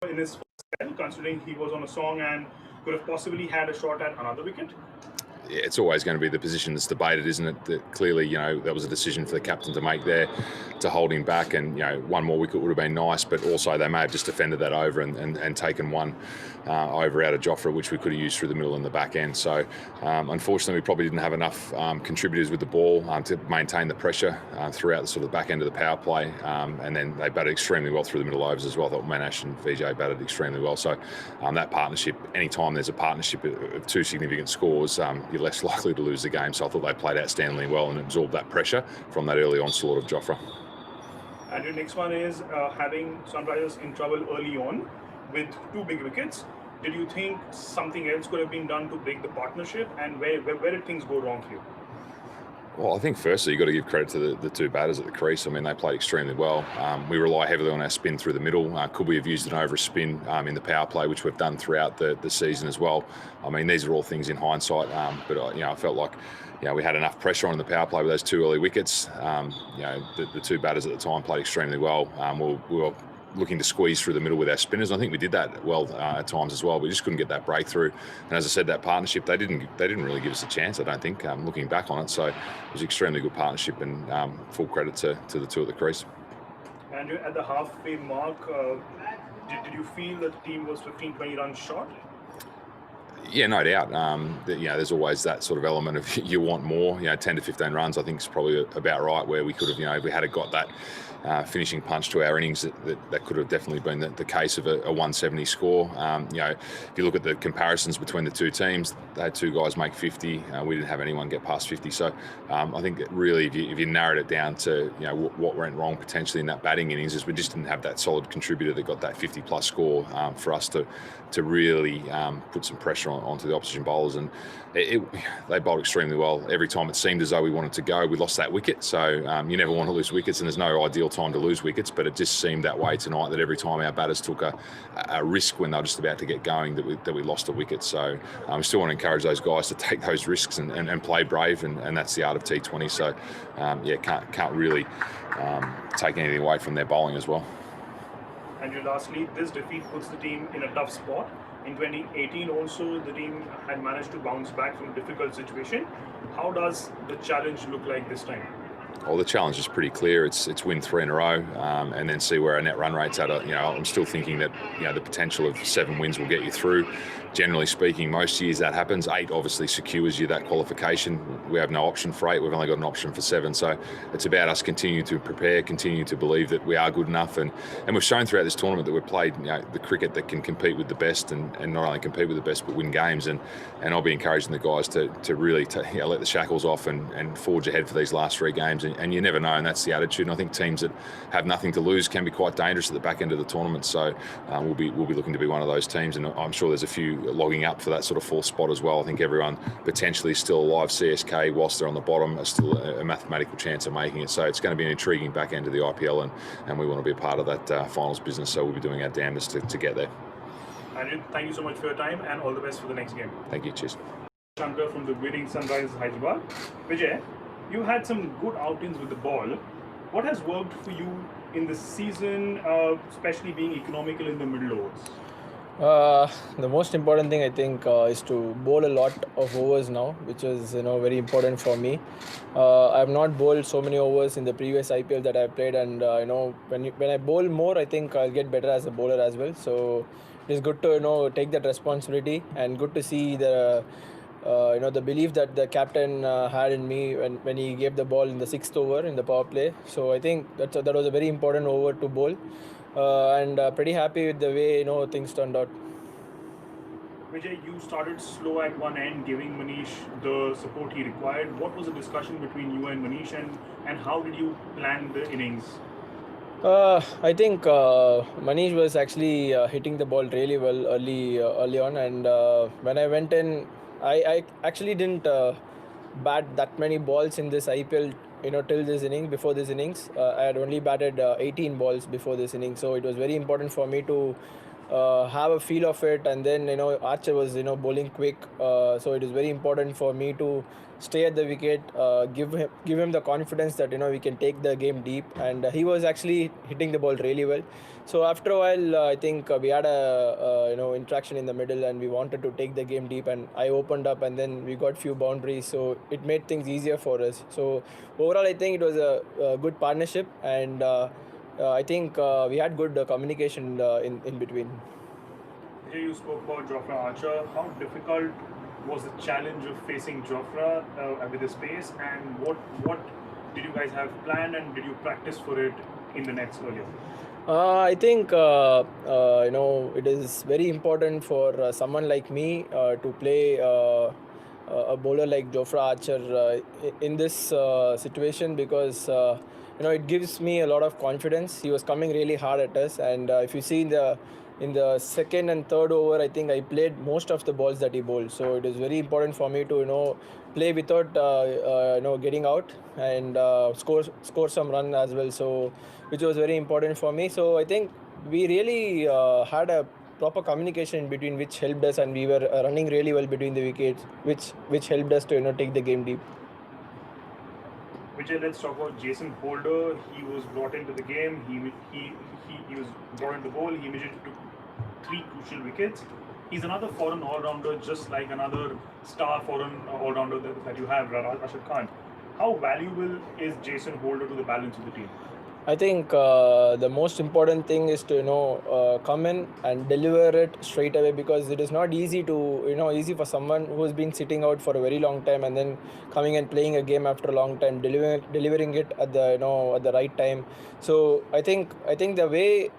in his first spell, considering he was on a song and could have possibly had a shot at another wicket? Yeah, it's always going to be the position that's debated, isn't it? That clearly, that was a decision for the captain to make there, to hold him back, and one more wicket would have been nice, but also they may have just defended that over and taken one over out of Jofra, which we could have used through the middle and the back end. So unfortunately, we probably didn't have enough contributors with the ball to maintain the pressure throughout the sort of back end of the power play, and then they batted extremely well through the middle overs as well. I thought Manash and Vijay batted extremely well. So that partnership, anytime there's a partnership of two significant scores, you're less likely to lose the game. So I thought they played outstandingly well and absorbed that pressure from that early onslaught of Jofra. And your next one is having Sunrisers in trouble early on with two big wickets. Did you think something else could have been done to break the partnership, and where did things go wrong for you? Well, I think firstly you've got to give credit to the two batters at the crease. I mean, they played extremely well. We rely heavily on our spin through the middle. Could we have used an over spin in the power play, which we've done throughout the season as well? I mean, these are all things in hindsight, but I felt like we had enough pressure on the power play with those two early wickets. The two batters at the time played extremely well. We were looking to squeeze through the middle with our spinners. I think we did that well at times as well. We just couldn't get that breakthrough. And as I said, that partnership, they didn't really give us a chance, I don't think, looking back on it. So it was an extremely good partnership, and full credit to the two at the crease. And at the halfway mark, did you feel that the team was 15-20 runs short? Yeah, no doubt. There's always that sort of element of you want more. 10 to 15 runs, I think, is probably about right. Where we could have, if we had got that finishing punch to our innings, that could have definitely been the case of a 170 score. If you look at the comparisons between the two teams, they had two guys make 50. We didn't have anyone get past 50. So I think that really, if you narrowed it down to what went wrong potentially in that batting innings, is we just didn't have that solid contributor that got that 50 plus score for us to really put some pressure onto the opposition bowlers. And they bowled extremely well. Every time it seemed as though we wanted to go, we lost that wicket. So you never want to lose wickets, and there's no ideal time to lose wickets, but it just seemed that way tonight, that every time our batters took a risk when they were just about to get going, that we lost a wicket. So we still want to encourage those guys to take those risks and play brave, and that's the art of T20. So can't really take anything away from their bowling as well. And lastly, this defeat puts the team in a tough spot. In 2018 also, the team had managed to bounce back from a difficult situation. How does the challenge look like this time? Well, the challenge is pretty clear. It's win 3 in a row, and then see where our net run rate's at. I'm still thinking that the potential of 7 wins will get you through. Generally speaking, most years that happens. 8 obviously secures you that qualification. We have no option for 8. We've only got an option for 7. So it's about us continuing to prepare, continue to believe that we are good enough, and we've shown throughout this tournament that we've played the cricket that can compete with the best, and not only compete with the best but win games. And I'll be encouraging the guys to really let the shackles off and forge ahead for these last 3 games. And you never know, and that's the attitude. And I think teams that have nothing to lose can be quite dangerous at the back end of the tournament. So we'll be looking to be one of those teams, and I'm sure there's a few logging up for that sort of 4th spot as well. I think everyone potentially still alive. CSK, whilst they're on the bottom, are still a mathematical chance of making it. So it's going to be an intriguing back end of the IPL, and we want to be a part of that finals business. So we'll be doing our damnedest to get there. Andrew, thank you so much for your time, and all the best for the next game. Thank you. Cheers. Shankar from the winning Sunrisers Hyderabad. Vijay, you had some good outings with the ball. What has worked for you in this season, especially being economical in the middle overs? The most important thing I think is to bowl a lot of overs now, which is very important for me. I have not bowled so many overs in the previous IPL that I played, and when I bowl more, I think I'll get better as a bowler as well. So it is good to take that responsibility, and good to see the belief that the captain had in me when he gave the ball in the 6th over in the power play. So I think that was a very important over to bowl, and pretty happy with the way things turned out. Vijay, you started slow at one end, giving Manish the support he required. What was the discussion between you and Manish, and how did you plan the innings? I think Manish was actually hitting the ball really well early on, and when I went in, I actually didn't bat that many balls in this IPL, till this innings. Before this innings, I had only batted 18 balls before this innings, so it was very important for me to have a feel of it. And then Archer was bowling quick, so it is very important for me to stay at the wicket, give him the confidence that we can take the game deep. And he was actually hitting the ball really well. So after a while, I think we had a interaction in the middle, and we wanted to take the game deep, and I opened up, and then we got few boundaries, so it made things easier for us. So overall, I think it was a good partnership, and I think we had good communication in between. Vijay, you spoke about Jofra Archer. How difficult was the challenge of facing Jofra with the space, and what did you guys have planned, and did you practice for it in the nets earlier? I think it is very important for someone like me to play a bowler like Jofra Archer in this situation, because it gives me a lot of confidence. He was coming really hard at us, and if you see in the second and third over, I think I played most of the balls that he bowled. So it is very important for me to play without getting out, and score some run as well. So which was very important for me. So I think we really had a proper communication in between, which helped us, and we were running really well between the wickets, which helped us to take the game deep. Vijay, let's talk about Jason Holder. He was brought into the game. He was brought into the bowl. He immediately took 3 crucial wickets. He's another foreign all-rounder, just like another star foreign all-rounder that you have, Rashid Khan. How valuable is Jason Holder to the balance of the team? I think the most important thing is to come in and deliver it straight away, because it is not easy easy for someone who has been sitting out for a very long time and then coming and playing a game after a long time, delivering it at the at the right time. So I think the way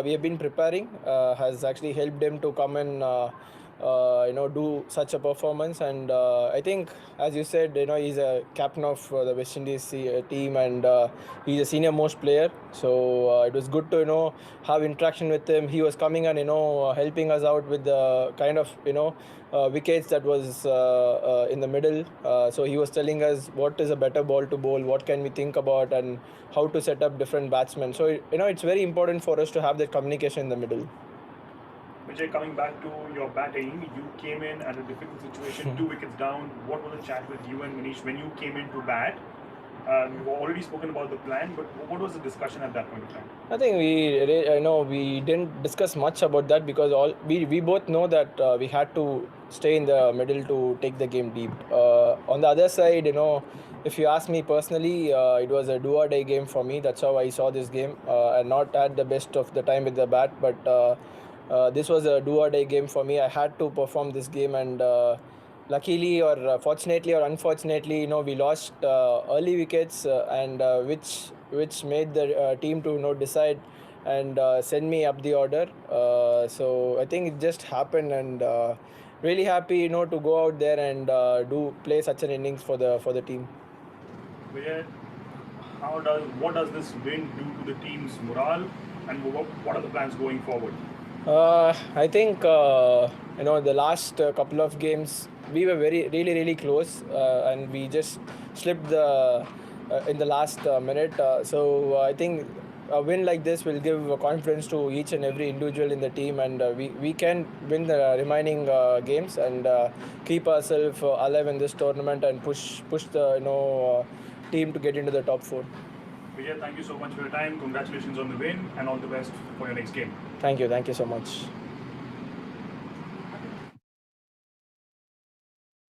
we have been preparing has actually helped him to come and do such a performance. And I think, as you said, he's a captain of the West Indies team, and he's a senior most player. So it was good to have interaction with him. He was coming and helping us out with the kind of wickets that was in the middle. So he was telling us what is a better ball to bowl, what can we think about, and how to set up different batsmen. So it's very important for us to have that communication in the middle. Vijay, coming back to your batting, you came in at a difficult situation, 2 wickets down. What was the chat with you and Manish when you came in to bat? We've already spoken about the plan, but what was the discussion at that point of time? I think we didn't discuss much about that, because we both know that we had to stay in the middle to take the game deep. On the other side, if you ask me personally, it was a do or die game for me. That's how I saw this game. And not at the best of the time with the bat, but this was a do or die game for me. I had to perform this game, and luckily or fortunately or unfortunately, we lost early wickets, and which made the team to decide and send me up the order. So I think it just happened, and really happy to go out there and do play such an innings for the team. Vijay, what does this win do to the team's morale, and what are the plans going forward? I think the last couple of games we were really close, and we just slipped in the last minute. So I think a win like this will give confidence to each and every individual in the team, and we can win the remaining games, and keep ourselves alive in this tournament, and push the team to get into the top 4. Vijay, thank you so much for your time. Congratulations on the win, and all the best for your next game. Thank you so much.